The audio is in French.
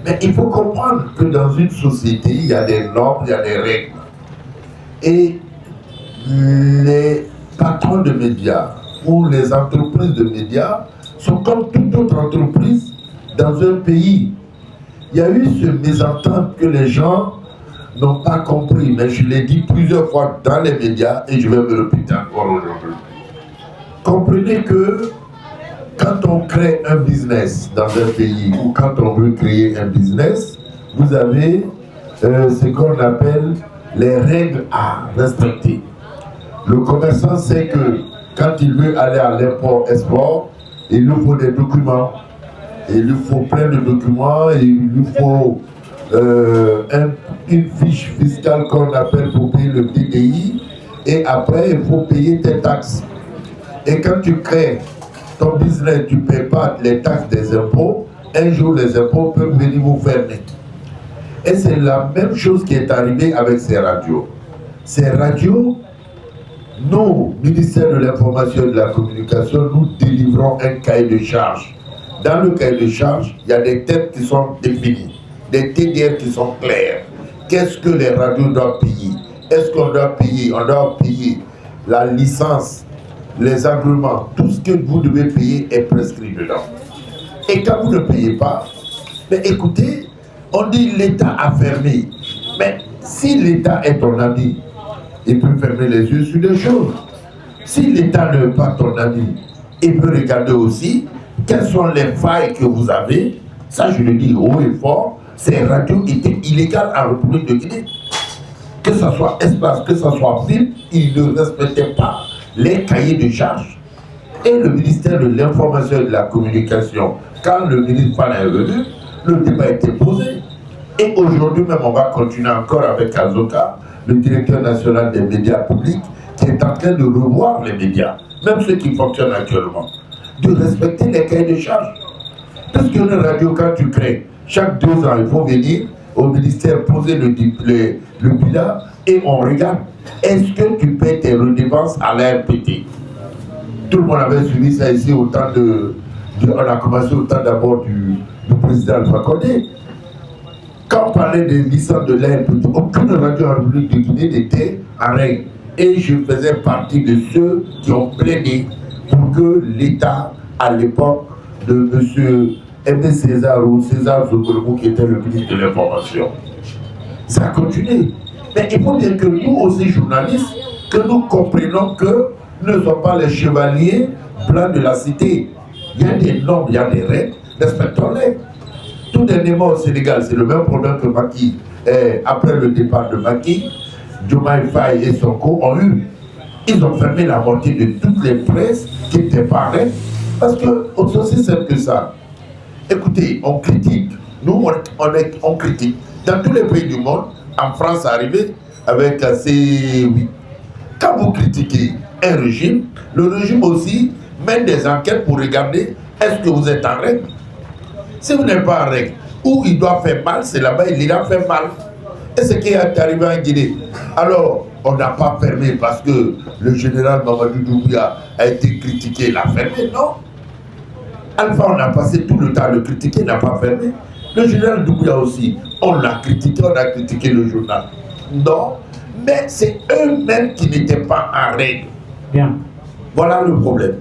Mais il faut comprendre que dans une société, il y a des normes, il y a des règles. Et les patrons de médias ou les entreprises de médias sont comme toute autre entreprise dans un pays. Il y a eu ce mésentente que les gens n'ont pas compris, mais je l'ai dit plusieurs fois dans les médias et je vais me répéter encore aujourd'hui. Comprenez que quand on crée un business dans un pays ou quand on veut créer un business, vous avez ce qu'on appelle les règles à respecter. Le commerçant sait que quand il veut aller à l'import-export, il lui faut des documents. Il lui faut plein de documents, et il lui faut une fiche fiscale qu'on appelle pour payer le PDI, et après il faut payer tes taxes. Et quand tu crées ton business, tu ne paies pas les taxes des impôts, un jour les impôts peuvent venir vous fermer. Et c'est la même chose qui est arrivée avec ces radios. Ces radios, nous, ministère de l'Information et de la Communication, nous délivrons un cahier de charges. Dans le cahier de charges, il y a des thèmes qui sont définis, des TDR qui sont clairs. Qu'est-ce que les radios doivent payer? Est-ce qu'on doit payer? On doit payer la licence, les agréments, tout ce que vous devez payer est prescrit dedans. Et quand vous ne payez pas, mais écoutez, on dit l'État a fermé. Mais si l'État est ton ami, il peut fermer les yeux sur des choses. Si l'État n'est pas ton ami, il peut regarder aussi quelles sont les failles que vous avez. Ça, je le dis haut et fort, ces radios étaient illégales en République de Guinée. Que ce soit espace, que ce soit film, ils ne respectaient pas les cahiers de charges. Et le ministère de l'Information et de la Communication, quand le ministre Fan est venu, le débat a été posé. Et aujourd'hui même, on va continuer encore avec Azoka, le directeur national des médias publics, qui est en train de revoir les médias, même ceux qui fonctionnent actuellement, de respecter les cahiers de charges. Parce qu'une radio, quand tu crées, chaque 2 ans, il faut venir au ministère poser le bilan et on regarde, est-ce que tu paies tes redevances à l'ARPT? Tout le monde avait suivi ça ici au temps on a commencé au temps d'abord du président Alpha Condé. Quand on parlait des licences de l'ARPT, aucune radio en République de Guinée n'était en règle. Et je faisais partie de ceux qui ont plaidé pour que l'État, à l'époque de M. Aimé César ou César Zokolomou, qui était le ministre de l'Information, ça a continué. Mais il faut bien que nous aussi, journalistes, que nous comprenions que nous ne sommes pas les chevaliers blancs de la cité. Il y a des normes, il y a des règles, respectons-les. Tout dernièrement au Sénégal, c'est le même problème que Macky. Après le départ de Macky, Diomaye Faye et Sonko ont eu. Ils ont fermé la moitié de toutes les presses qui étaient pareilles. Parce que c'est aussi simple que ça. Écoutez, on critique. Nous, on critique. Dans tous les pays du monde, en France, c'est arrivé avec la C8. Quand vous critiquez un régime, le régime aussi mène des enquêtes pour regarder est-ce que vous êtes en règle. Si vous n'êtes pas en règle, où il doit faire mal, c'est là-bas, il ira faire mal. Et ce qui est arrivé en Guinée. Alors, on n'a pas fermé parce que le général Mamadou Doumbouya a été critiqué, il a fermé, non. Alpha, on a passé tout le temps à le critiquer, il n'a pas fermé. Le général Doumbouya aussi, on l'a critiqué, on a critiqué le journal. Non, mais c'est eux-mêmes qui n'étaient pas en règle. Bien. Voilà le problème.